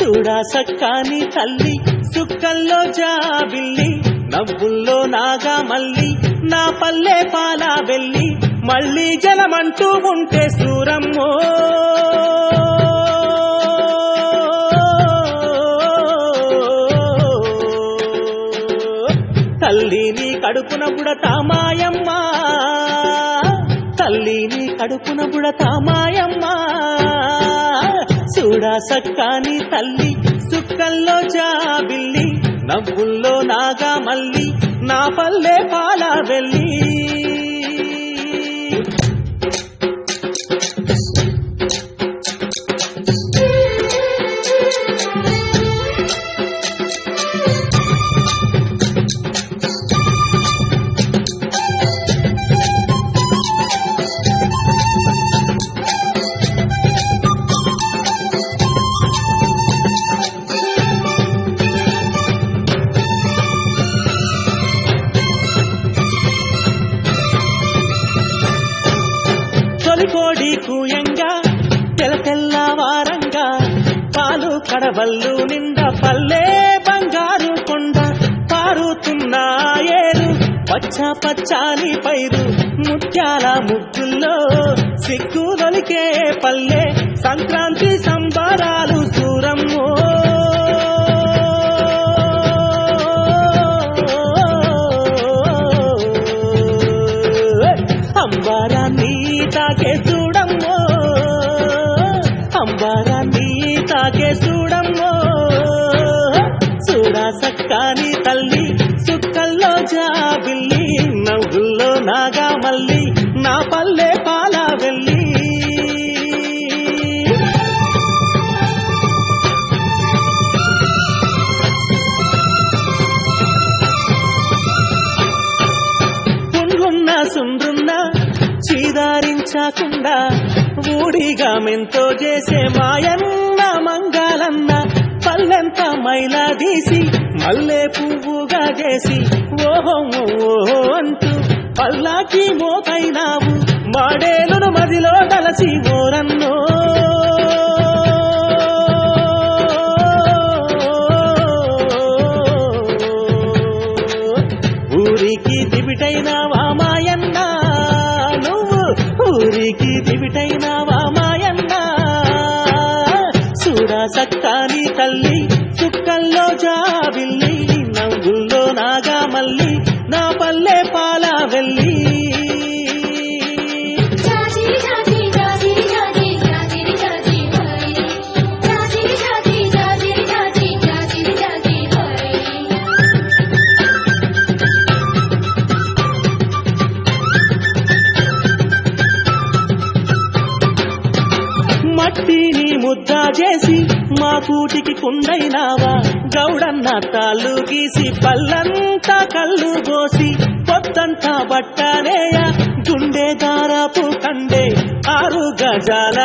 చూడా సక్కాని తల్లి సుక్కల్లో జాబిల్లి నవ్వుల్లో నాగా మల్లి నా పల్లె పాలా వెళ్ళి మళ్ళీ జలమంటూ ఉంటే సూరమ్మో తల్లిని కడుపున బుడతామాయమ్మ తల్లిని కడుపున బుడతామాయమ్మ చూడా సక్కాని తల్లి సుక్కల్లో జాబిల్లి నవ్వుల్లో నాగా మల్లి నా పల్లె పాలా వెళ్ళి కోడి కూయంగా తెల్లవారంగా పాలు కడవల్లు నిండా పల్లె బంగారు కొండ పారుతున్న ఏరు పచ్చ పచ్చాని పైరు ముత్యాల ముగ్గుల్లో సిగ్గుదొలికే పల్లె సంక్రాంతి సంబరాలు సూరమ్మో అంబారాన్ని తాకే చూడమ్మో అంబారాన్ని తాకే చూడమ్మో చూడా సక్కాని తల్లి సుక్కల్లో జాబిల్లి నవ్వుల్లో నాగా మల్లి నా పల్లె పాలా వెళ్ళి పుండ్లున్న సుండ్రున్న చీదారించకుండా ఊడిగా మెంతో చేసే మాయన్న మంగాలన్న పల్లెంత మైలా తీసి మల్లె పువ్వుగా చేసి ఓహో ఓహో అంటూ పల్లాకి మోకైనావు మాడేలును మదిలో తలసి ఓరన్నో ఊరికి దివిటైనావా మాయన్న ఊరికి దివిటైనావా మాయన్న చూడా సక్కాని తల్లి సుక్కల్లో జాబిల్లి నవ్వుల్లో నాగా మల్లి నా పల్లె పాలా వెళ్ళి మట్టిని ముద్ద చేసి మా కూటికి కుండైనావా గౌడన్న తాళ్ళు గీసి పల్లంతా కళ్ళు పోసి పొద్దంతా బట్టనేయ గుండె దారపు కండే 6 గజాల